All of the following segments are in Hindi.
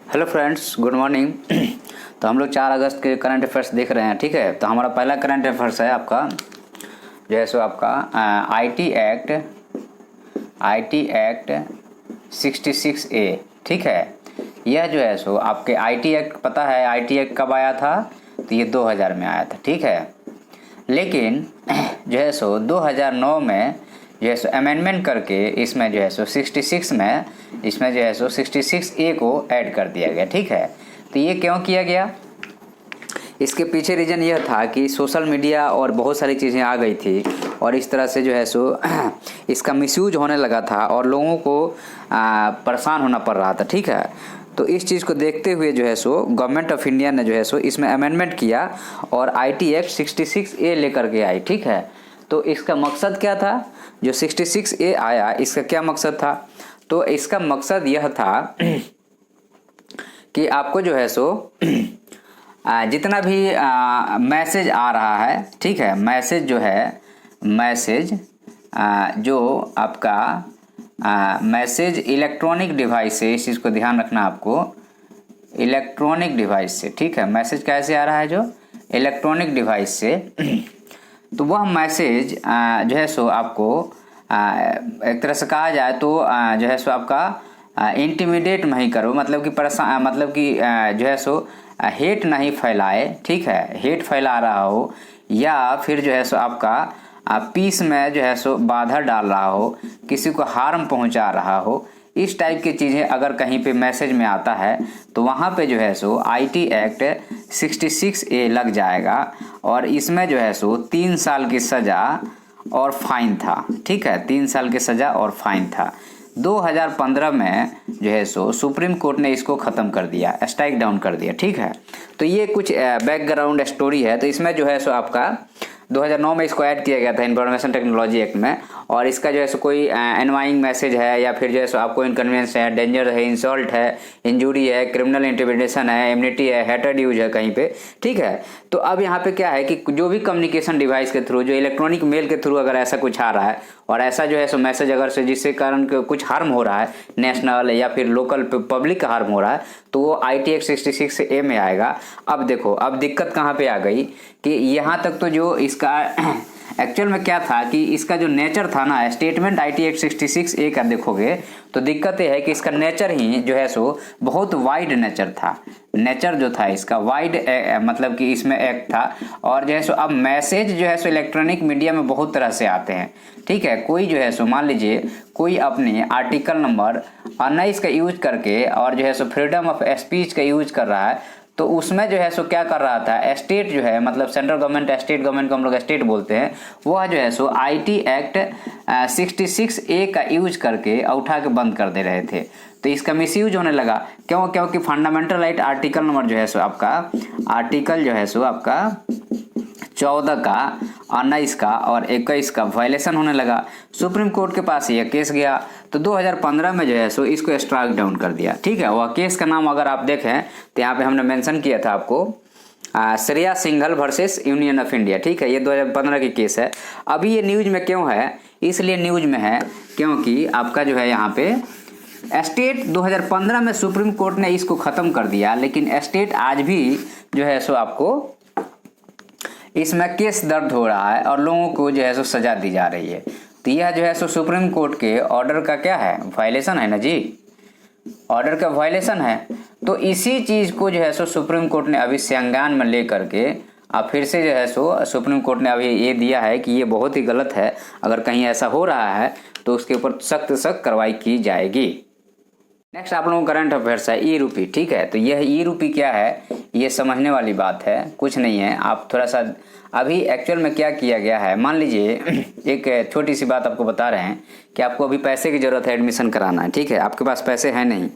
Hello friends, good morning. तो हम लोग 4 अगस्त के करंट अफेयर्स देख रहे हैं, ठीक है। तो हमारा पहला करंट अफेयर्स है आपका जो है सो आपका आईटी एक्ट 66A, ठीक है। यह जो है सो आपके आईटी एक्ट, पता है आईटी एक्ट कब आया था? तो ये 2000 में आया था, ठीक है। लेकिन जो है सो 2009 में जो है सो अमेंडमेंट करके इसमें जो है सो 66 में इसमें जो है सो 66A को ऐड कर दिया गया, ठीक है। तो ये क्यों किया गया? इसके पीछे रीज़न यह था कि सोशल मीडिया और बहुत सारी चीज़ें आ गई थी और इस तरह से जो है सो इसका मिसयूज होने लगा था और लोगों को परेशान होना पड़ रहा था, ठीक है। तो इस चीज़ को देखते हुए जो है सो गवर्नमेंट ऑफ इंडिया ने जो है सो इसमें अमेंडमेंट किया और आईटी एक्ट 66A लेकर के आई, ठीक है। तो इसका मकसद क्या था? जो 66A आया, इसका क्या मकसद था? तो इसका मकसद यह था कि आपको जो है सो जितना भी मैसेज आ रहा है, ठीक है, मैसेज जो आपका मैसेज इलेक्ट्रॉनिक डिवाइस से, इस चीज़ को ध्यान रखना आपको, इलेक्ट्रॉनिक डिवाइस से, ठीक है। मैसेज कैसे आ रहा है? जो इलेक्ट्रॉनिक डिवाइस से। तो वह मैसेज जो है सो आपको एक तरह से कहा जाए तो जो है सो आपका इंटिमिडेट नहीं करो, मतलब कि परेशान, मतलब कि जो है सो हेट नहीं फैलाए, ठीक है। हेट फैला रहा हो या फिर जो है सो आपका पीस में जो है सो बाधा डाल रहा हो, किसी को हार्म पहुंचा रहा हो, इस टाइप की चीज़ें अगर कहीं पे मैसेज में आता है तो वहाँ पे जो है सो आईटी एक्ट 66A लग जाएगा और इसमें जो है सो 3 साल की सज़ा और फाइन था, ठीक है। 3 साल की सज़ा और फाइन था। 2015 में जो है सो सुप्रीम कोर्ट ने इसको ख़त्म कर दिया, स्ट्राइक डाउन कर दिया, ठीक है। तो ये कुछ बैकग्राउंड स्टोरी है। तो इसमें जो है सो आपका 2009 में इसको ऐड किया गया था इन्फॉर्मेशन टेक्नोलॉजी एक्ट में। और इसका जो है सो कोई एनवाइंग मैसेज है या फिर जो है सो आपको इनकन्वीनियंस है, डेंजर है, इंसल्ट है, इंजूरी है, क्रिमिनल इंटिमिडेशन है, एमनिटी है, हेटेड यूज है कहीं पे, ठीक है। तो अब यहाँ पे क्या है कि जो भी कम्युनिकेशन डिवाइस के थ्रू, जो इलेक्ट्रॉनिक मेल के थ्रू अगर ऐसा कुछ आ रहा है और ऐसा जो है सो मैसेज अगर से जिससे कारण कुछ हार्म हो रहा है, नेशनल या फिर लोकल पब्लिक का हार्म हो रहा है, तो वो आईटी एक्ट 66A में आएगा। अब देखो, अब दिक्कत कहाँ पे आ गई कि यहाँ तक तो जो इसका एक्चुअल में क्या था कि इसका जो नेचर था ना, स्टेटमेंट आईटी एक्ट 66A का देखोगे तो दिक्कत ये है कि इसका नेचर ही जो है सो बहुत वाइड नेचर था। नेचर जो था इसका वाइड, मतलब कि इसमें एक्ट था। और जो है सो अब मैसेज जो है सो इलेक्ट्रॉनिक मीडिया में बहुत तरह से आते हैं, ठीक है। कोई जो है सो मान लीजिए कोई अपने आर्टिकल नंबर 19 का यूज करके और जो है सो फ्रीडम ऑफ स्पीच का यूज कर रहा है, तो उसमें जो है सो क्या कर रहा था, स्टेट जो है, मतलब सेंट्रल गवर्नमेंट, स्टेट गवर्नमेंट को हम लोग स्टेट बोलते हैं, वह जो है सो आईटी एक्ट 66A का यूज करके उठा के बंद कर दे रहे थे। तो इसका मिसयूज होने लगा। क्यों? क्योंकि फंडामेंटल राइट आर्टिकल नंबर जो है सो आपका आर्टिकल जो है सो आपका 14 का, 19 का और 21 का वायलेशन होने लगा। सुप्रीम कोर्ट के पास यह केस गया तो 2015 में जो है सो इसको स्ट्राइक डाउन कर दिया, ठीक है। वह केस का नाम अगर आप देखें तो यहाँ पे हमने मेंशन किया था आपको, Shreya Singhal versus union of India, ठीक है। ये 2015 की केस है। अभी ये न्यूज में क्यों है? इसलिए न्यूज में है क्योंकि आपका जो है यहाँ पे स्टेट 2015 में सुप्रीम कोर्ट ने इसको ख़त्म कर दिया, लेकिन स्टेट आज भी जो है सो आपको इसमें केस दर्ज हो रहा है और लोगों को जो है सो सजा दी जा रही है। तो यह जो है सो सुप्रीम कोर्ट के ऑर्डर का क्या है? वायलेशन है ना जी, ऑर्डर का वायलेशन है। तो इसी चीज़ को जो है सो सुप्रीम कोर्ट ने अभी संज्ञान में ले करके अब फिर से जो है सो सुप्रीम कोर्ट ने अभी ये दिया है कि ये बहुत ही गलत है, अगर कहीं ऐसा हो रहा है तो उसके ऊपर सख्त कार्रवाई की जाएगी। नेक्स्ट आप लोगों का करंट अफेयर्स है ई रूपी, ठीक है। तो यह ई रूपी क्या है, ये समझने वाली बात है, कुछ नहीं है। आप थोड़ा सा अभी एक्चुअल में क्या किया गया है, मान लीजिए एक छोटी सी बात आपको बता रहे हैं कि आपको अभी पैसे की ज़रूरत है, एडमिशन कराना है, ठीक है। आपके पास पैसे हैं नहीं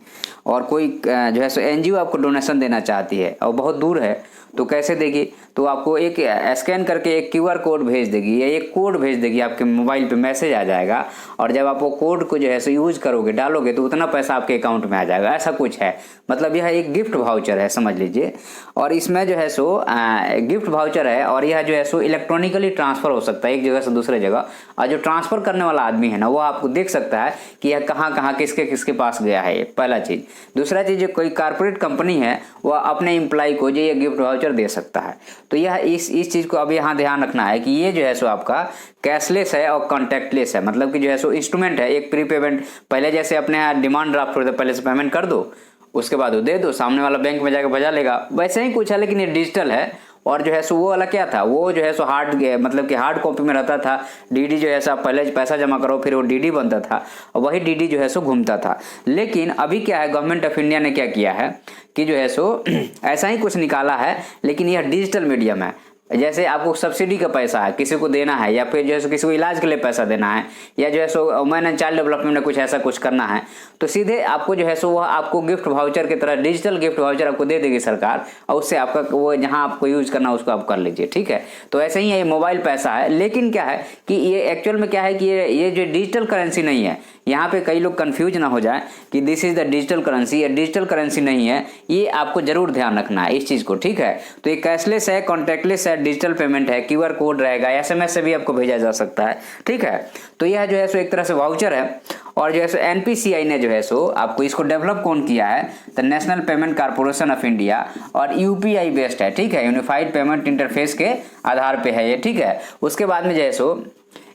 और कोई जो है सो एनजीओ आपको डोनेशन देना चाहती है और बहुत दूर है, तो कैसे देगी? तो आपको एक स्कैन करके एक क्यूआर कोड भेज देगी या एक कोड भेज देगी, आपके मोबाइल पे मैसेज आ जाएगा और जब आप वो कोड को जो है सो यूज करोगे, डालोगे, तो उतना पैसा आपके अकाउंट में आ जाएगा। ऐसा कुछ है, मतलब यह एक गिफ्ट वाउचर है, समझ लीजिए। और इसमें जो है सो गिफ्ट वाउचर है और यह जो है सो इलेक्ट्रॉनिकली ट्रांसफर हो सकता है एक जगह से दूसरे जगह, और जो ट्रांसफर करने वाला आदमी है ना वो आपको देख सकता है कि यह कहाँ कहाँ किसके किसके पास गया है, पहला चीज। दूसरा चीज, जो कोई कारपोरेट कंपनी है वह अपने एम्प्लॉय को जो ये गिफ्ट वाउचर दे सकता है। तो यह इस चीज को अब यहाँ ध्यान रखना है कि ये जो है सो आपका कैशलेस है और कॉन्टैक्टलेस है, मतलब कि जो है सो इंस्ट्रूमेंट है, एक प्री पेमेंट, पहले जैसे अपने यहाँ डिमांड ड्राफ्ट होता है, पहले से पेमेंट कर दो, उसके बाद वो दे दो, सामने वाला बैंक में जाकर बजा लेगा, वैसे ही कुछ है, लेकिन ये डिजिटल है। और जो है सो वो वाला क्या था, वो जो है सो हार्ड, मतलब कि हार्ड कॉपी में रहता था। डीडी जो है सो आप पहले पैसा जमा करो फिर वो डीडी बनता था, और वही डीडी जो है सो घूमता था। लेकिन अभी क्या है, गवर्नमेंट ऑफ इंडिया ने क्या किया है कि जो है सो ऐसा ही कुछ निकाला है, लेकिन यह डिजिटल मीडियम है। जैसे आपको सब्सिडी का पैसा है किसी को देना है, या फिर जो है सो किसी को इलाज के लिए पैसा देना है, या जो है सो वुमेन एंड चाइल्ड डेवलपमेंट में कुछ ऐसा कुछ करना है, तो सीधे आपको जो है सो वह आपको गिफ्ट वाउचर की तरह डिजिटल गिफ्ट वाउचर आपको दे देगी सरकार, और उससे आपका वो जहां आपको यूज करना उसको आप कर लीजिए, ठीक है। तो ऐसे ही ये मोबाइल पैसा है, लेकिन क्या है कि ये एक्चुअल में क्या है कि ये जो डिजिटल करेंसी नहीं है, यहाँ पे कई लोग कंफ्यूज ना हो जाए कि this is the digital currency, ये डिजिटल करेंसी नहीं है, ये आपको जरूर ध्यान रखना है इस चीज को, ठीक है। तो ये कैशलेस है, कॉन्टैक्टलेस है, डिजिटल पेमेंट है, क्यूआर कोड रहेगा, एसएमएस से भी आपको भेजा जा सकता है, ठीक है। तो यह जो है सो एक तरह से वाउचर है, और जो है सो एनपीसीआई ने जो है सो आपको इसको डेवलप कौन किया है, the national payment corporation of India, और यूपीआई बेस्ड है, ठीक है, यूनिफाइड पेमेंट इंटरफेस के आधार पे है ये, ठीक है। उसके बाद में जो है सो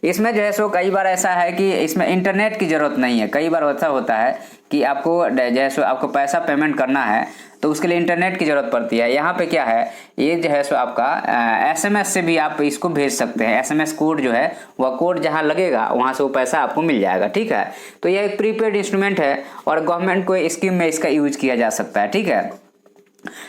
इसमें जो है सो कई बार ऐसा है कि इसमें इंटरनेट की जरूरत नहीं है। कई बार ऐसा होता है कि आपको जो है सो आपको पैसा पेमेंट करना है तो उसके लिए इंटरनेट की जरूरत पड़ती है। यहाँ पे क्या है, ये जो है सो आपका एसएमएस से भी आप इसको भेज सकते हैं। एसएमएस कोड जो है वह कोड जहाँ लगेगा वहाँ से वो पैसा आपको मिल जाएगा, ठीक है। तो यह एक प्रीपेड इंस्ट्रूमेंट है और गवर्नमेंट को स्कीम में इसका यूज किया जा सकता है, ठीक है।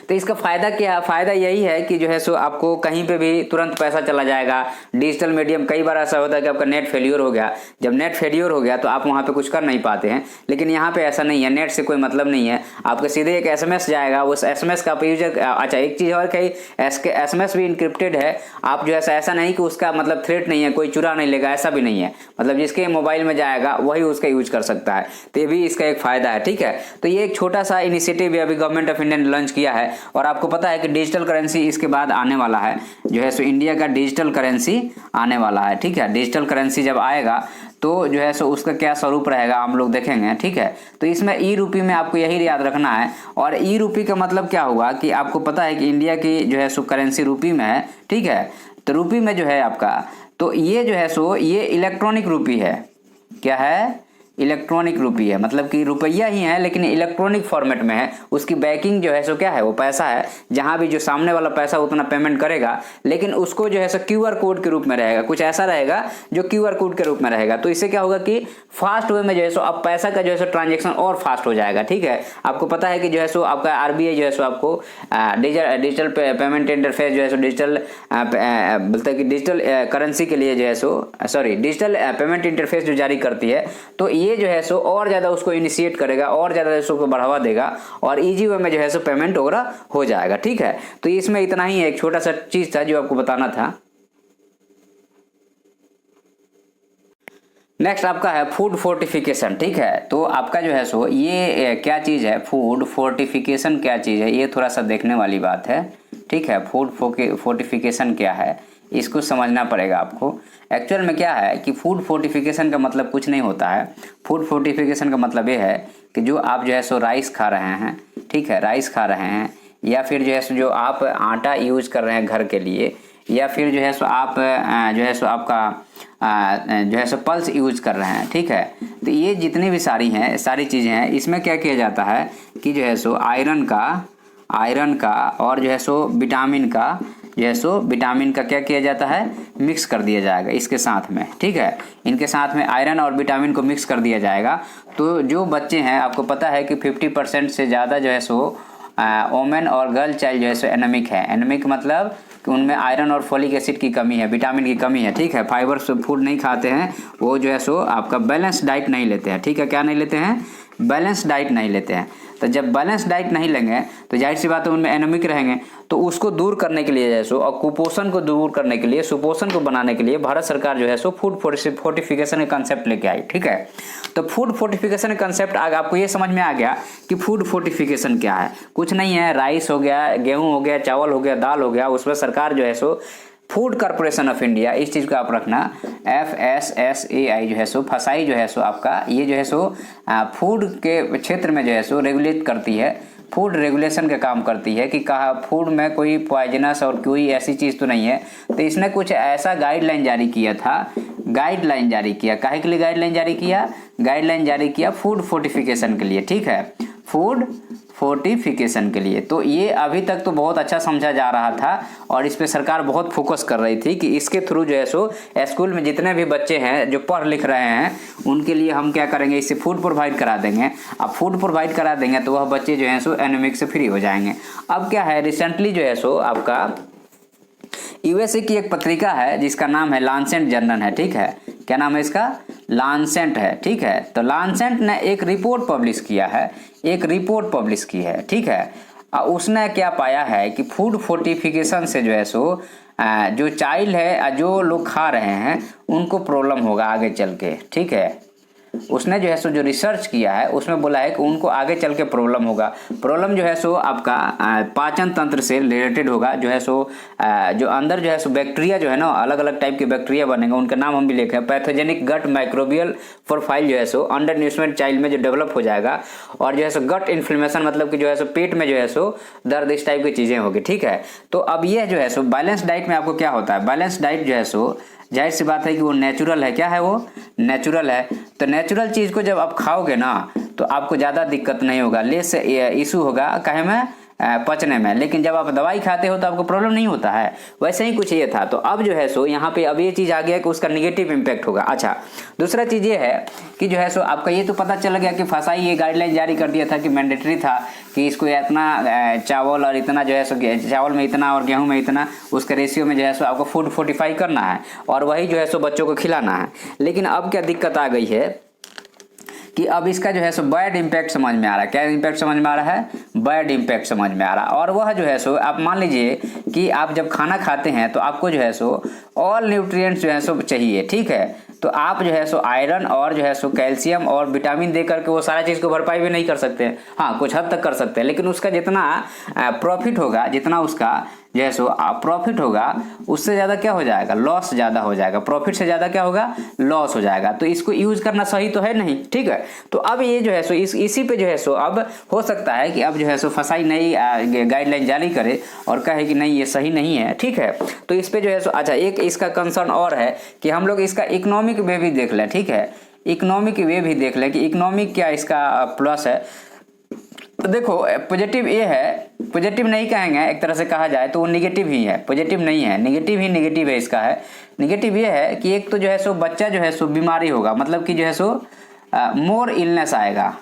तो इसका फायदा क्या है, फायदा यही है कि जो है सो आपको कहीं पे भी तुरंत पैसा चला जाएगा। डिजिटल मीडियम, कई बार ऐसा होता है कि आपका नेट फेलियर हो गया, जब नेट फेलियर हो गया तो आप वहां पे कुछ कर नहीं पाते हैं, लेकिन यहाँ पे ऐसा नहीं है, नेट से कोई मतलब नहीं है, आपका सीधे एक एसएमएस जाएगा, उस एसएमएस का आप यूजर, अच्छा एक चीज और, कई एसएमएस भी इंक्रिप्टेड है, आप जो है ऐसा नहीं कि उसका मतलब थ्रेट नहीं है, कोई चुरा नहीं लेगा, ऐसा भी नहीं है, मतलब जिसके मोबाइल में जाएगा वही उसका यूज कर सकता है। तो ये भी इसका एक फायदा है, ठीक है। तो ये एक छोटा सा इनिशिएटिव अभी गवर्नमेंट ऑफ इंडिया ने लॉन्च किया है, और आपको पता है कि डिजिटल करेंसी इसके बाद आने वाला है, जो है सो इंडिया का डिजिटल करेंसी आने वाला है, ठीक है। डिजिटल करेंसी जब आएगा तो जो है सो उसका क्या स्वरूप रहेगा हम लोग देखेंगे, ठीक है। तो इसमें ई रूपी में आपको यही याद रखना है, और ई रूपी का मतलब क्या हुआ कि आपको पता है कि इंडिया की जो है सो करेंसी रूपी में है, ठीक है। तो रूपी में जो है आपका, तो ये जो है सो ये इलेक्ट्रॉनिक रूपी है, क्या है, इलेक्ट्रॉनिक रूपी है, मतलब कि रुपया ही है लेकिन इलेक्ट्रॉनिक फॉर्मेट में है। उसकी बैकिंग जो है सो क्या है, वो पैसा है, जहां भी जो सामने वाला पैसा उतना पेमेंट करेगा, लेकिन उसको जो है सो क्यूआर कोड के रूप में रहेगा, कुछ ऐसा रहेगा जो क्यूआर कोड के रूप में रहेगा। तो इससे क्या होगा कि फास्ट वे में जो है सो अब पैसा का जो है सो ट्रांजेक्शन और फास्ट हो जाएगा, ठीक है। आपको पता है कि जो है सो आपका आरबीआई जो है सो आपको डिजिटल पेमेंट इंटरफेस जो है सो डिजिटल बोलते हैं कि डिजिटल करेंसी के लिए जो है सो डिजिटल पेमेंट इंटरफेस जो जारी करती है, तो ये जो है सो और ज्यादा उसको इनिशिएट करेगा, और ज्यादा उसको बढ़ावा देगा, और इजी वे में जो है सो पेमेंट वगैरह हो जाएगा, ठीक है। तो इसमें इतना ही एक छोटा सा चीज था जो आपको बताना था। नेक्स्ट आपका है फूड फोर्टिफिकेशन, ठीक है। तो आपका जो है सो ये क्या चीज है, फूड फोर्टिफिकेशन क्या चीज है, ये थोड़ा सा देखने वाली बात है, ठीक है। फूड फोर्टिफिकेशन क्या है इसको समझना पड़ेगा आपको। एक्चुअल में क्या है कि फूड फोर्टिफिकेशन का मतलब कुछ नहीं होता है। फूड फोर्टिफिकेशन का मतलब ये है कि जो आप जो है सो राइस खा रहे हैं, ठीक है, राइस खा रहे हैं, या फिर जो है सो जो आप आटा यूज कर रहे हैं घर के लिए, या फिर जो है सो आप जो है सो आपका जो है सो पल्स यूज कर रहे हैं, ठीक है। तो ये जितनी भी सारी चीज़ें हैं, इसमें क्या किया जाता है कि जो है सो आयरन का और जो है सो विटामिन का क्या किया जाता है, मिक्स कर दिया जाएगा इसके साथ में, ठीक है। इनके साथ में आयरन और विटामिन को मिक्स कर दिया जाएगा। तो जो बच्चे हैं, आपको पता है कि 50% से ज़्यादा जो है सो वोमेन और गर्ल चाइल्ड जो है सो एनेमिक है। एनेमिक मतलब कि उनमें आयरन और फोलिक एसिड की कमी है, विटामिन की कमी है, ठीक है। फाइबर फूड नहीं खाते हैं, वो जो है सो आपका बैलेंस डाइट नहीं लेते हैं, ठीक है। क्या नहीं लेते हैं, बैलेंस डाइट नहीं लेते हैं। तो जब बैलेंस डाइट नहीं लेंगे तो जाहिर सी बात है उनमें एनीमिक रहेंगे। तो उसको दूर करने के लिए जैसो और कुपोषण को दूर करने के लिए, सुपोषण को बनाने के लिए भारत सरकार जो है सो फूड फोर्टिफिकेशन का कंसेप्ट लेके आई, ठीक है। तो फूड फोर्टिफिकेशन का कंसेप्ट आपको ये समझ में आ गया कि फूड फोर्टिफिकेशन क्या है। कुछ नहीं है, राइस हो गया, गेहूं हो गया, चावल हो गया, दाल हो गया, उसमें सरकार जो है so food corporation of India, इस चीज़ को आप रखना, FSSAI जो है सो फसाई जो है सो आपका ये जो है सो फूड के क्षेत्र में जो है सो रेगुलेट करती है, फूड रेगुलेशन का काम करती है कि कहा फूड में कोई पॉइजनस और कोई ऐसी चीज़ तो नहीं है। तो इसने कुछ ऐसा गाइडलाइन जारी किया था, गाइडलाइन जारी किया, काहे के लिए गाइडलाइन जारी किया, गाइडलाइन जारी किया फूड फोर्टिफिकेशन के लिए, ठीक है, फूड फोर्टिफिकेशन के लिए। तो ये अभी तक तो बहुत अच्छा समझा जा रहा था और इस पे सरकार बहुत फोकस कर रही थी कि इसके थ्रू जो है सो स्कूल में जितने भी बच्चे हैं जो पढ़ लिख रहे हैं उनके लिए हम क्या करेंगे, इससे फूड प्रोवाइड करा देंगे। अब फूड प्रोवाइड करा देंगे तो वह बच्चे जो हैं सो एनीमिक से फ्री हो जाएंगे। अब क्या है, रिसेंटली जो है सो आपका USA की एक पत्रिका है जिसका नाम है लांसेट जर्नल है, ठीक है, क्या नाम है इसका, लांसेट है, ठीक है। तो लांसेट ने एक रिपोर्ट पब्लिश किया है, एक रिपोर्ट पब्लिश की है, ठीक है। उसने क्या पाया है कि फूड फोर्टिफिकेशन से जो है सो जो चाइल्ड है, जो लोग खा रहे हैं उनको प्रॉब्लम होगा आगे चल के, ठीक है। उसने जो है सो जो रिसर्च किया है उसमें बोला है कि उनको आगे चल के प्रॉब्लम होगा। प्रॉब्लम जो है सो आपका पाचन तंत्र से रिलेटेड होगा, जो है सो जो अंदर जो है सो बैक्टीरिया जो है ना, अलग अलग टाइप के बैक्टीरिया बनेंगे, उनका नाम हम भी लिखे हैं, पैथोजेनिक गट माइक्रोबियल प्रोफाइल जो है सो अंडर न्यूट्रिशन चाइल्ड में जो डेवलप हो जाएगा। और जो है सो गट इन्फ्लेमेशन मतलब कि जो है सो पेट में जो है सो दर्द, इस टाइप की चीज़ें होगी, ठीक है। तो अब ये जो है सो बैलेंस डाइट में आपको क्या होता है, बैलेंस डाइट जो है सो जाहिर सी बात है कि वो नेचुरल है, क्या है वो, नेचुरल है। तो नेचुरल चीज़ को जब आप खाओगे ना तो आपको ज़्यादा दिक्कत नहीं होगा, लेस इशू होगा कहे में, पचने में। लेकिन जब आप दवाई खाते हो तो आपको प्रॉब्लम नहीं होता है, वैसे ही कुछ ये था। तो अब जो है सो यहाँ पे अब ये चीज़ आ गया कि उसका निगेटिव इम्पैक्ट होगा। अच्छा, दूसरा चीज़ ये है कि जो है सो आपका ये तो पता चल गया कि फसाई ये गाइडलाइन जारी कर दिया था कि मैंडेटरी था कि इसको इतना चावल और इतना जो है सो चावल में इतना और गेहूं में इतना, उसके रेशियो में जो है सो आपको फूड फोर्टिफाई करना है और वही जो है सो बच्चों को खिलाना है। लेकिन अब क्या दिक्कत आ गई है कि अब इसका जो है सो बैड इम्पैक्ट समझ में आ रहा है। क्या इम्पैक्ट समझ में आ रहा है, बैड इम्पैक्ट समझ में आ रहा है। और वह जो है सो आप मान लीजिए कि आप जब खाना खाते हैं तो आपको जो है सो ऑल न्यूट्रिएंट्स जो है सो चाहिए, ठीक है। तो आप जो है सो आयरन और जो है सो कैल्शियम और विटामिन दे करके वो सारा चीज़ को भरपाई भी नहीं कर सकते हैं, हाँ कुछ हद तक कर सकते हैं, लेकिन उसका जितना प्रॉफिट होगा, जितना उसका जो है सो प्रॉफिट होगा उससे ज़्यादा क्या हो जाएगा, लॉस ज़्यादा हो जाएगा। प्रॉफिट से ज़्यादा क्या होगा, लॉस हो जाएगा। तो इसको यूज़ करना सही तो है नहीं, ठीक है। तो अब ये जो है सो इसी पे जो है सो अब हो सकता है कि अब जो है सो फसाई नई गाइडलाइन जारी करे और कहे कि नहीं ये सही नहीं है, ठीक है। तो इस पे जो है सो अच्छा एक इसका कंसर्न और है कि हम लोग इसका इकोनॉमिक वे भी देख लें, ठीक है, इकोनॉमिक वे भी देख लें कि इकोनॉमिक क्या इसका प्लस है। तो देखो पॉजिटिव ये है, पॉजिटिव नहीं कहेंगे, एक तरह से कहा जाए तो वो निगेटिव ही है, पॉजिटिव नहीं है, निगेटिव ही निगेटिव है इसका है। निगेटिव ये है कि एक तो जो है सो बच्चा जो है सो बीमारी होगा, मतलब कि जो है सो मोर इलनेस आएगा,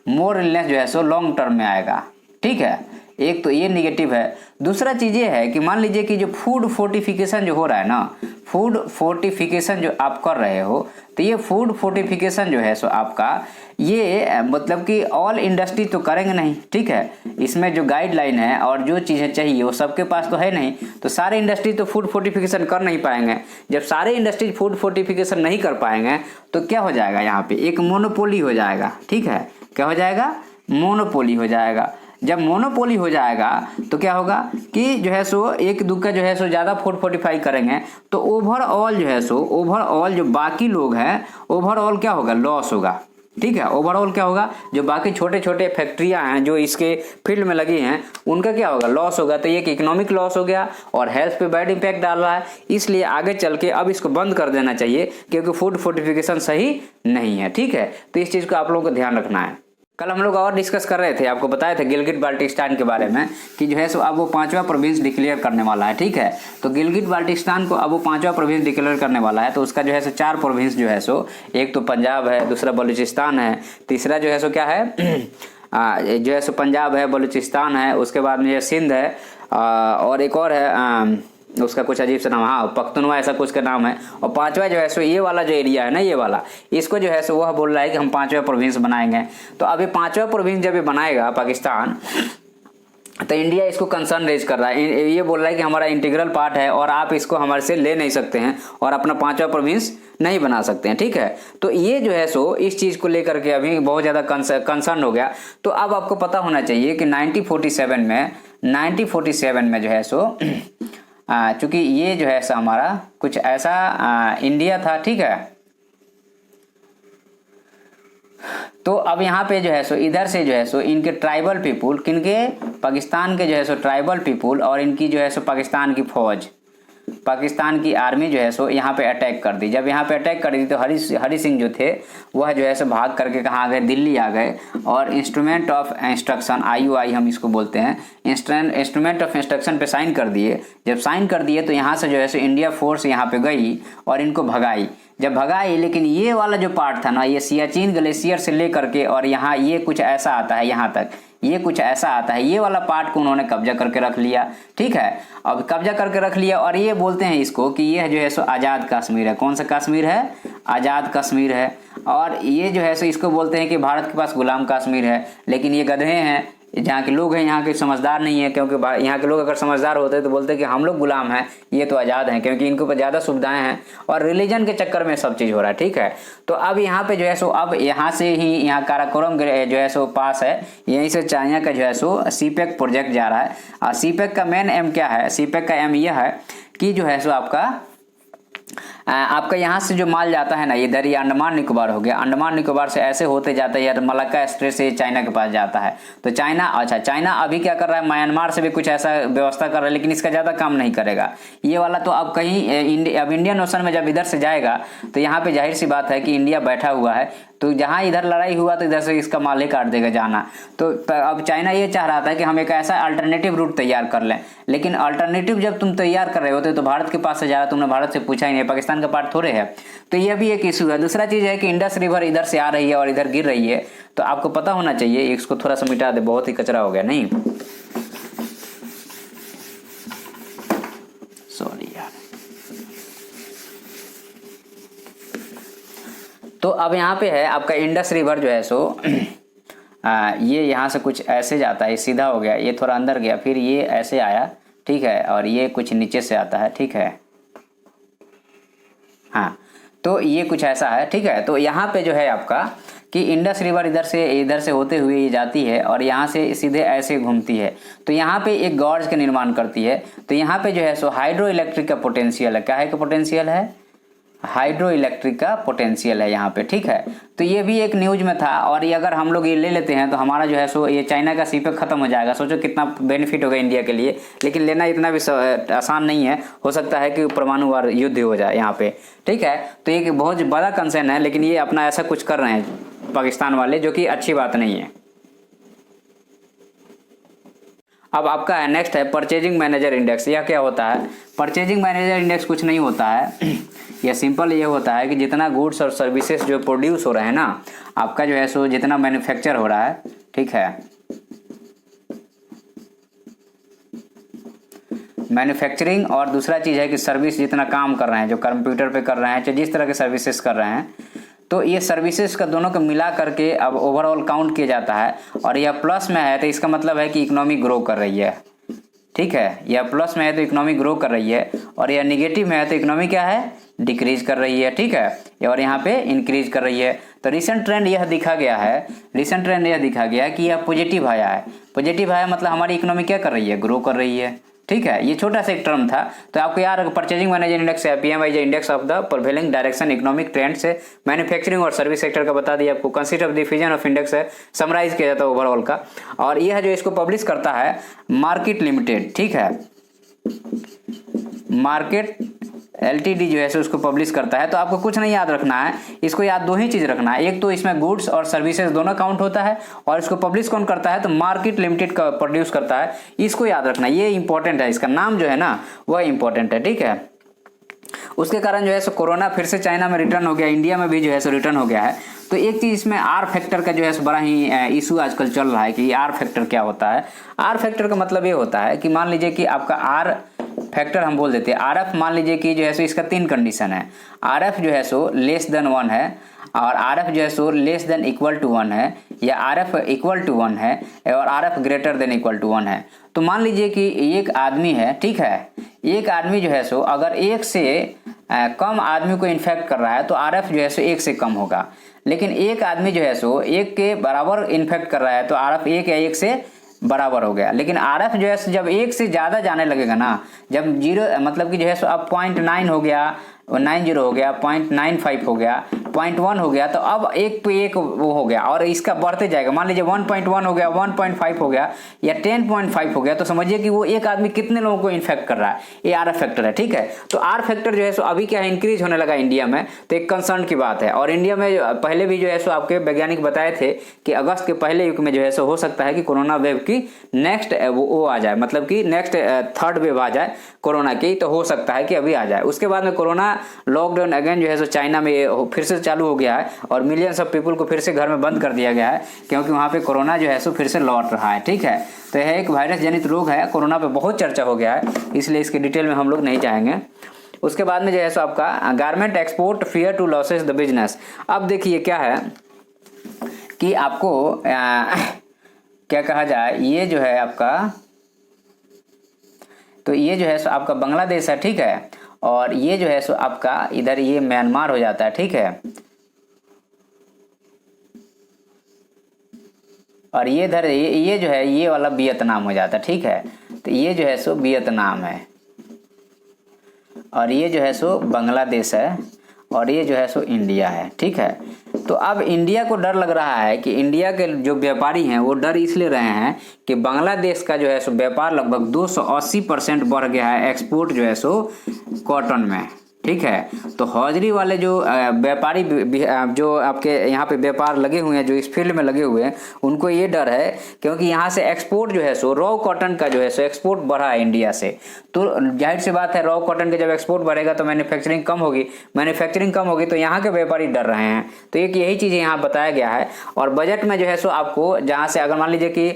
मोर इलनेस जो है सो लॉन्ग टर्म में आएगा, ठीक है। एक तो ये निगेटिव है। दूसरा चीज़ ये है कि मान लीजिए कि जो फूड फोर्टिफिकेशन जो हो रहा है ना, फूड फोर्टिफिकेशन जो आप कर रहे हो, तो ये फूड फोर्टिफिकेशन जो है सो आपका ये मतलब कि ऑल इंडस्ट्री तो करेंगे नहीं, ठीक है। इसमें जो गाइडलाइन है और जो चीज़ें चाहिए वो सबके पास तो है नहीं, तो सारे इंडस्ट्री तो फूड फोर्टिफिकेशन कर नहीं पाएंगे। जब सारे इंडस्ट्री फूड फोर्टिफिकेशन नहीं कर पाएंगे तो क्या हो जाएगा, यहाँ पे एक मोनोपोली हो जाएगा, ठीक है। क्या हो जाएगा, मोनोपोली हो जाएगा। जब मोनोपोली हो जाएगा तो क्या होगा कि जो है सो एक दूसरा जो है सो ज़्यादा फूड फोर्टिफाई करेंगे तो ओवरऑल जो है सो ओवरऑल जो बाकी लोग हैं ओवरऑल क्या होगा, लॉस होगा, ठीक है। ओवरऑल क्या होगा, जो बाकी छोटे छोटे फैक्ट्रियां हैं जो इसके फील्ड में लगी हैं उनका क्या होगा, लॉस होगा। तो ये एक इकोनॉमिक लॉस हो गया और हेल्थ पे बैड इम्पैक्ट डाल रहा है। इसलिए आगे चल के अब इसको बंद कर देना चाहिए क्योंकि फूड फोर्टिफिकेशन सही नहीं है, ठीक है। तो इस चीज़ को आप लोगों को ध्यान रखना है। कल हम लोग और डिस्कस कर रहे थे, आपको बताया था गिलगिट बाल्टिस्तान के बारे में कि जो है सो अब वो 5वां प्रोविंस डिक्लेयर करने वाला है, ठीक है। तो गिलगिट बाल्टिस्तान को अब वो 5वां प्रोविंस डिक्लेयर करने वाला है। तो उसका जो है सो 4 प्रोविंस जो है सो, एक तो पंजाब है, दूसरा बलूचिस्तान है, तीसरा जो है सो क्या है जो है सो पंजाब है, बलूचिस्तान है, उसके बाद में सिंध है और एक और है उसका कुछ अजीब सा नाम, हाँ पख्तूनवा ऐसा कुछ का नाम है। और 5वां जो है सो ये वाला जो एरिया है ना, ये वाला, इसको जो है सो वह बोल रहा है कि हम 5वां प्रोविंस बनाएंगे। तो अभी 5वां प्रोविंस जब ये बनाएगा पाकिस्तान तो इंडिया इसको कंसर्न रेज कर रहा है, ये बोल रहा है कि हमारा इंटीग्रल पार्ट है और आप इसको हमारे से ले नहीं सकते हैं और अपना 5वां प्रोविंस नहीं बना सकते हैं, ठीक है। तो ये जो है सो इस चीज़ को लेकर के अभी बहुत ज़्यादा कंसर्न हो गया। तो अब आपको पता होना चाहिए कि 1947 में जो है सो चूँकि ये जो है सो हमारा कुछ ऐसा इंडिया था, ठीक है। तो अब यहाँ पे जो है सो इधर से जो है सो इनके ट्राइबल पीपुल, किनके, पाकिस्तान के जो है सो ट्राइबल पीपुल और इनकी जो है सो पाकिस्तान की फौज, पाकिस्तान की आर्मी जो है सो यहाँ पे अटैक कर दी। जब यहाँ पे अटैक कर दी तो हरि सिंह जो थे वह जो है सो भाग करके कहाँ आ गए, दिल्ली आ गए और इंस्ट्रूमेंट ऑफ इंस्ट्रक्शन, IUI हम इसको बोलते हैं, इंस्ट्रूमेंट ऑफ इंस्ट्रक्शन पे साइन कर दिए। जब साइन कर दिए तो यहाँ से जो है सो इंडिया फोर्स यहाँ पे गई और इनको भगाई। जब भगाई, लेकिन ये वाला जो पार्ट था ना, ये सियाचिन ग्लेशियर से ले करके और यहाँ ये कुछ ऐसा आता है, यहाँ तक ये कुछ ऐसा आता है, ये वाला पार्ट को उन्होंने कब्जा करके रख लिया, ठीक है। अब कब्जा करके रख लिया और ये बोलते हैं इसको कि ये जो है सो आज़ाद कश्मीर है। कौन सा कश्मीर है? आज़ाद कश्मीर है। और ये जो है सो इसको बोलते हैं कि भारत के पास गुलाम कश्मीर है। लेकिन ये गधे हैं, जहाँ के लोग हैं यहाँ के समझदार नहीं है, क्योंकि यहाँ के लोग अगर समझदार होते तो बोलते कि हम लोग गुलाम हैं, ये तो आज़ाद हैं, क्योंकि इनके ऊपर ज़्यादा सुविधाएं हैं और रिलीजन के चक्कर में सब चीज़ हो रहा है, ठीक है। तो अब यहाँ पे जो है सो अब यहाँ से ही यहाँ काराकोरम जो है सो पास है, यहीं से चाइना का जो है सो CPEC प्रोजेक्ट जा रहा है। और CPEC का मेन एम क्या है? CPEC का एम यह है कि जो है सो आपका यहाँ से जो माल जाता है ना, इधर ये अंडमान निकोबार हो गया, अंडमान निकोबार से ऐसे होते जाता है यार, मलक्का स्ट्रेट से चाइना के पास जाता है। तो चाइना, अच्छा चाइना अभी क्या कर रहा है, म्यांमार से भी कुछ ऐसा व्यवस्था कर रहा है, लेकिन इसका ज़्यादा काम नहीं करेगा ये वाला। तो अब कहीं अब इंडियन ओशन में जब इधर से जाएगा तो यहाँ पे जाहिर सी बात है कि इंडिया बैठा हुआ है, तो जहाँ इधर लड़ाई हुआ तो इधर से इसका माल ही काट देगा जाना। तो अब चाइना ये चाह रहा था कि हम एक ऐसा अल्टरनेटिव रूट तैयार कर लें, लेकिन अल्टरनेटिव जब तुम तैयार कर रहे होते तो भारत के पास से जा रहा, तुमने भारत से पूछा ही नहीं, पाकिस्तान का पार्ट थोड़े है। तो ये भी एक इशू है। दूसरा चीज़ है कि इंडस रिवर इधर से आ रही है और इधर गिर रही है, तो आपको पता होना चाहिए। इसको थोड़ा सा मिटा दे, बहुत ही कचरा हो गया, नहीं सॉरी यार। तो अब यहाँ पे है आपका इंडस रिवर जो है सो ये यहाँ से कुछ ऐसे जाता है, सीधा हो गया, ये थोड़ा अंदर गया, फिर ये ऐसे आया, ठीक है, और ये कुछ नीचे से आता है, ठीक है, हाँ। तो ये कुछ ऐसा है, ठीक है। तो यहाँ पे जो है आपका कि इंडस रिवर इधर से होते हुए ये जाती है और यहाँ से सीधे ऐसे घूमती है, तो यहाँ पे एक गॉर्ज का निर्माण करती है। तो यहाँ पे जो है सो हाइड्रो इलेक्ट्रिक का पोटेंशियल है। क्या है का पोटेंशियल है? हाइड्रो इलेक्ट्रिक का पोटेंशियल है यहाँ पे, ठीक है। तो ये भी एक न्यूज में था, और ये अगर हम लोग ये ले लेते हैं तो हमारा जो है सो ये चाइना का CPEC खत्म हो जाएगा। सोचो कितना बेनिफिट होगा इंडिया के लिए, लेकिन लेना इतना भी आसान नहीं है। हो सकता है कि परमाणु वार युद्ध हो जाए यहाँ पे, ठीक है। तो ये बहुत बड़ा कंसर्न है, लेकिन ये अपना ऐसा कुछ कर रहे हैं पाकिस्तान वाले, जो कि अच्छी बात नहीं है। अब आपका है नेक्स्ट है परचेजिंग मैनेजर इंडेक्स। यह क्या होता है? परचेजिंग मैनेजर इंडेक्स कुछ नहीं होता है, यह सिंपल ये होता है कि जितना गुड्स और सर्विसेज जो प्रोड्यूस हो रहे हैं ना, आपका जो है सो जितना मैन्युफैक्चर हो रहा है, ठीक है, मैन्युफैक्चरिंग, और दूसरा चीज़ है कि सर्विस जितना काम कर रहे हैं, जो कंप्यूटर पे कर रहे हैं, चाहे जिस तरह के सर्विसेज कर रहे हैं, तो ये सर्विसेज का दोनों को मिला करके अब ओवरऑल काउंट किया जाता है। और यह प्लस में है तो इसका मतलब है कि इकोनॉमी ग्रो कर रही है, ठीक है। यह प्लस में है तो इकोनॉमी ग्रो कर रही है, और यह निगेटिव में है तो इकोनॉमी क्या है? डिक्रीज कर रही है, ठीक है, और यहाँ पे इंक्रीज कर रही है। तो रिसेंट ट्रेंड यह दिखा गया है, रिसेंट ट्रेंड यह दिखा गया है कि यह पॉजिटिव आया है। पॉजिटिव आया मतलब हमारी इकोनॉमी क्या कर रही है? ग्रो कर रही है, ठीक है। ये छोटा सा एक टर्म था। तो आपको यार परचेजिंग मैनेजर इंडेक्स है, PMI index of the prevailing direction economic trend से मैन्युफैक्चरिंग और सर्विस सेक्टर का बता दिया आपको। Consist of diffusion of index है, समराइज किया जाता है ओवरऑल का। और यह जो इसको पब्लिश करता है मार्केट लिमिटेड, ठीक है, मार्केट LTD जो है सो उसको पब्लिश करता है। तो आपको कुछ नहीं याद रखना है, इसको याद दो ही चीज़ रखना है। एक तो इसमें गुड्स और सर्विसेज दोनों काउंट होता है, और इसको पब्लिश कौन करता है? तो मार्केट लिमिटेड का प्रोड्यूस करता है। इसको याद रखना, ये इंपॉर्टेंट है, इसका नाम जो है ना वह इंपॉर्टेंट है, ठीक है। उसके कारण जो है सो कोरोना फिर से चाइना में रिटर्न हो गया, इंडिया में भी जो है सो रिटर्न हो गया है। तो एक चीज़ इसमें R फैक्टर का जो है बड़ा ही इशू आजकल चल रहा है कि R फैक्टर क्या होता है। R फैक्टर का मतलब ये होता है कि मान लीजिए कि आपका R फैक्टर हम बोल देते हैं RF, मान लीजिए कि जो है सो इसका 3 कंडीशन है। RF जो है सो लेस देन 1 है, और RF जो है so less than equal to 1 है, या RF इक्वल टू 1 है, और RF greater than equal to 1 है। तो मान लीजिए कि एक आदमी है, ठीक है, एक आदमी जो है सो अगर 1 से कम आदमी को इन्फेक्ट कर रहा है तो RF जो है सो 1 से कम होगा। लेकिन एक आदमी जो है सो 1 के बराबर इन्फेक्ट कर रहा है तो RF 1 या 1 से बराबर हो गया। लेकिन RF जो है जब 1 से ज़्यादा जाने लगेगा ना, जब 0 मतलब कि जो है सो अब 0.9 हो गया, 90 हो गया, 0.95 हो गया, 0.1 हो गया, तो अब 1 पे 1 वो हो गया और इसका बढ़ते जाएगा। मान लीजिए 1.1 हो गया, 1.5 हो गया या 10.5 हो गया, तो समझिए कि वो एक आदमी कितने लोगों को इन्फेक्ट कर रहा है। ये RF फैक्टर है, ठीक है। तो R फैक्टर जो है सो अभी क्या है, इंक्रीज होने लगा इंडिया में, तो एक कंसर्न की बात है। और इंडिया में पहले भी जो है सो आपके वैज्ञानिक बताए थे कि अगस्त के पहले युग में जो है सो हो सकता है कि कोरोना वेव की नेक्स्ट वो आ जाए, मतलब कि नेक्स्ट 3rd वेव आ जाए कोरोना की, तो हो सकता है कि अभी आ जाए। उसके बाद में कोरोना लॉकडाउन अगेन जो है सो चाइना में फिर से चालू हो गया है और मिलियंस ऑफ पीपल को फिर से घर में बंद कर दिया गया है, क्योंकि वहाँ पे कोरोना जो है सो फिर से लौट रहा है, ठीक है। तो यह एक वायरस जनित रोग है, कोरोना पे बहुत चर्चा हो गया है, इसलिए इसके डिटेल में हम लोग नहीं जाएंगे। उसके बाद में जो है सो आपका garment export fear to losses the business. अब देखिए क्या है कि आपको क्या कहा जाए, ये जो है आपका, तो ये जो है सो आपका बांग्लादेश है, ठीक है। और ये जो है सो आपका इधर ये म्यांमार हो जाता है, ठीक है। और ये इधर ये जो है ये वाला वियतनाम हो जाता है, ठीक है। तो ये जो है सो वियतनाम है और ये जो है सो बांग्लादेश है और ये जो है सो इंडिया है, ठीक है। तो अब इंडिया को डर लग रहा है कि इंडिया के जो व्यापारी हैं वो डर इसलिए रहे हैं कि बांग्लादेश का जो है सो व्यापार लगभग 280% बढ़ गया है, एक्सपोर्ट जो है सो कॉटन में, ठीक है। तो हौजरी वाले जो व्यापारी जो आपके यहाँ पे व्यापार लगे हुए हैं, जो इस फील्ड में लगे हुए हैं, उनको ये डर है क्योंकि यहाँ से एक्सपोर्ट जो है सो रॉ कॉटन का जो है सो एक्सपोर्ट बढ़ा है इंडिया से। तो जाहिर सी बात है, रॉ कॉटन का जब एक्सपोर्ट बढ़ेगा तो मैन्युफैक्चरिंग कम होगी, तो यहाँ के व्यापारी डर रहे हैं। तो एक यही चीज़ यहाँ बताया गया है। और बजट में जो है सो आपको जहाँ से अगर मान लीजिए कि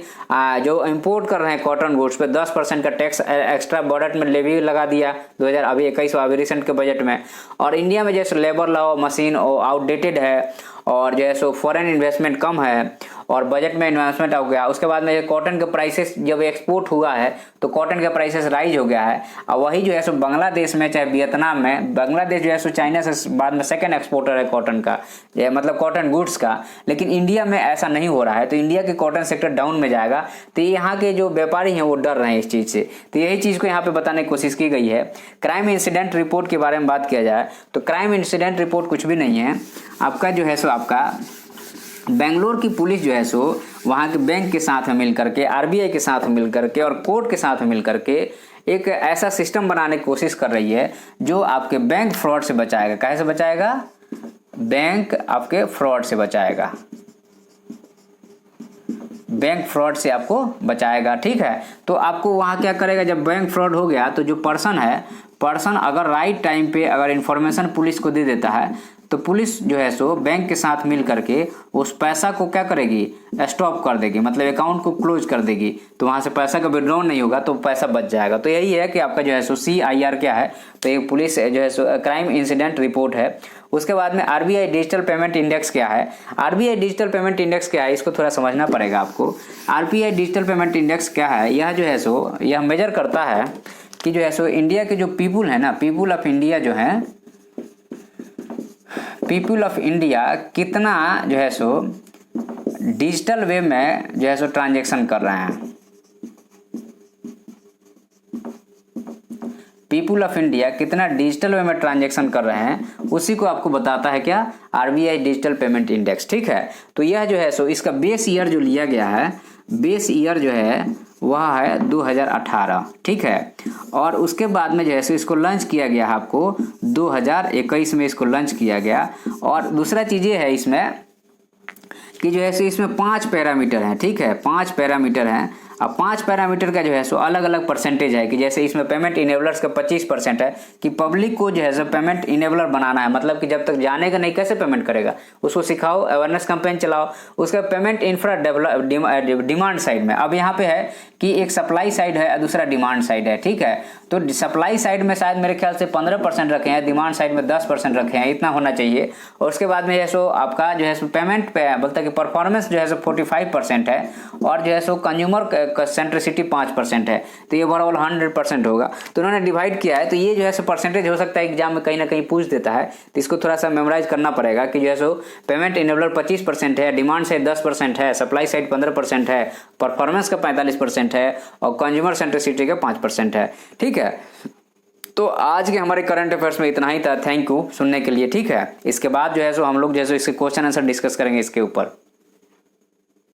जो इम्पोर्ट कर रहे हैं कॉटन गुड्स पे 10% का टैक्स एक्स्ट्रा बजट में लेवी लगा दिया 2021 अभी रिसेंट के बजट में। और इंडिया में जैसे लेबर लॉ मशीन आउटडेटेड है और जो है सो फॉरेन इन्वेस्टमेंट कम है और बजट में इन्वेस्टमेंट हो गया। उसके बाद में कॉटन के प्राइसेस जब एक्सपोर्ट हुआ है तो कॉटन के प्राइसेस राइज हो गया है। और वही जो है सो बांग्लादेश में चाहे वियतनाम में, बांग्लादेश जो है सो चाइना से बाद में सेकंड एक्सपोर्टर है कॉटन का, मतलब कॉटन गुड्स का। लेकिन इंडिया में ऐसा नहीं हो रहा है, तो इंडिया के कॉटन सेक्टर डाउन में जाएगा। तो यहाँ के जो व्यापारी हैं वो डर रहे हैं इस चीज़ से। तो यही चीज़ को यहाँ पे बताने की कोशिश की गई है। क्राइम इंसिडेंट रिपोर्ट के बारे में बात किया जाए तो क्राइम इंसिडेंट रिपोर्ट कुछ भी नहीं है, आपका जो है सो आपका बेंगलोर की पुलिस जो है सो वहाँ के बैंक के साथ मिल करके, RBI के साथ मिल करके और कोर्ट के साथ मिल करके एक ऐसा सिस्टम बनाने की कोशिश कर रही है जो आपके बैंक फ्रॉड से बचाएगा। कैसे बचाएगा? बैंक आपके फ्रॉड से बचाएगा, बैंक फ्रॉड से आपको बचाएगा, ठीक है। तो आपको वहाँ क्या करेगा, जब बैंक फ्रॉड हो गया तो जो पर्सन अगर राइट टाइम पे अगर इंफॉर्मेशन पुलिस को दे देता है तो पुलिस जो है सो बैंक के साथ मिल करके उस पैसा को क्या करेगी, स्टॉप कर देगी, मतलब अकाउंट को क्लोज कर देगी। तो वहाँ से पैसा का विड्रॉल नहीं होगा, तो पैसा बच जाएगा। तो यही है कि आपका जो है सो CIR क्या है, तो ये पुलिस जो है सो क्राइम इंसिडेंट रिपोर्ट है। उसके बाद में RBI डिजिटल पेमेंट इंडेक्स क्या है, RBI डिजिटल पेमेंट इंडेक्स क्या है, इसको थोड़ा समझना पड़ेगा आपको। RBI डिजिटल पेमेंट इंडेक्स क्या है, यह जो है सो यह मेजर करता है कि जो है सो इंडिया के जो पीपुल है ना, पीपुल ऑफ इंडिया जो है, पीपुल ऑफ इंडिया कितना जो है सो डिजिटल वे में जो है सो ट्रांजैक्शन कर रहे हैं। पीपुल ऑफ इंडिया कितना डिजिटल वे में ट्रांजैक्शन कर रहे हैं, उसी को आपको बताता है क्या, RBI डिजिटल पेमेंट इंडेक्स, ठीक है। तो यह जो है सो इसका बेस ईयर जो लिया गया है, बेस ईयर जो है वह है 2018, ठीक है। और उसके बाद में जो है सो इसको लॉन्च किया गया है, आपको 2021 में इसको लॉन्च किया गया। और दूसरा चीज़ ये है इसमें कि जो है सो इसमें 5 पैरामीटर हैं, ठीक है, 5 पैरामीटर हैं। अब 5 पैरामीटर का जो है सो अलग अलग परसेंटेज है कि जैसे इसमें पेमेंट इनेबलर्स का 25% है कि पब्लिक को जो है सो पेमेंट इनेबलर बनाना है, मतलब कि जब तक जानेगा नहीं कैसे पेमेंट करेगा, उसको सिखाओ, अवेयरनेस कैंपेन चलाओ। उसका पेमेंट इंफ्रा डिमांड साइड में, अब यहाँ पे है कि एक सप्लाई साइड है दूसरा डिमांड साइड है, ठीक है। तो सप्लाई साइड में शायद मेरे ख्याल से 15% रखे हैं, डिमांड साइड में 10% रखे हैं, इतना होना चाहिए। और उसके बाद में जो है सो आपका जो है सो पेमेंट पे बोलता है कि परफॉर्मेंस जो है सो 45% है, और जो है सो कंज्यूमर सेंट्रिसिटी 5% है, तो ये ओवरऑल 100% होगा। तो उन्होंने डिवाइड किया है, तो ये जो है सो परसेंटेज हो सकता है एग्जाम में कहीं ना कहीं पूछ देता है, तो इसको थोड़ा सा मेमोराइज करना पड़ेगा कि जो है सो पेमेंट इनेबलर 25% है, डिमांड साइड 10% है, सप्लाई साइड 15% है, परफॉर्मेंस का 45% है, और कंज्यूमर सेंट्रिसिटी का 5% है। ठीक है, तो आज के हमारे करंट अफेयर्स में इतना ही था। थैंक यू सुनने के लिए। ठीक है, इसके बाद जो है सो हम लोग जो है सो इसके क्वेश्चन आंसर डिस्कस करेंगे इसके ऊपर।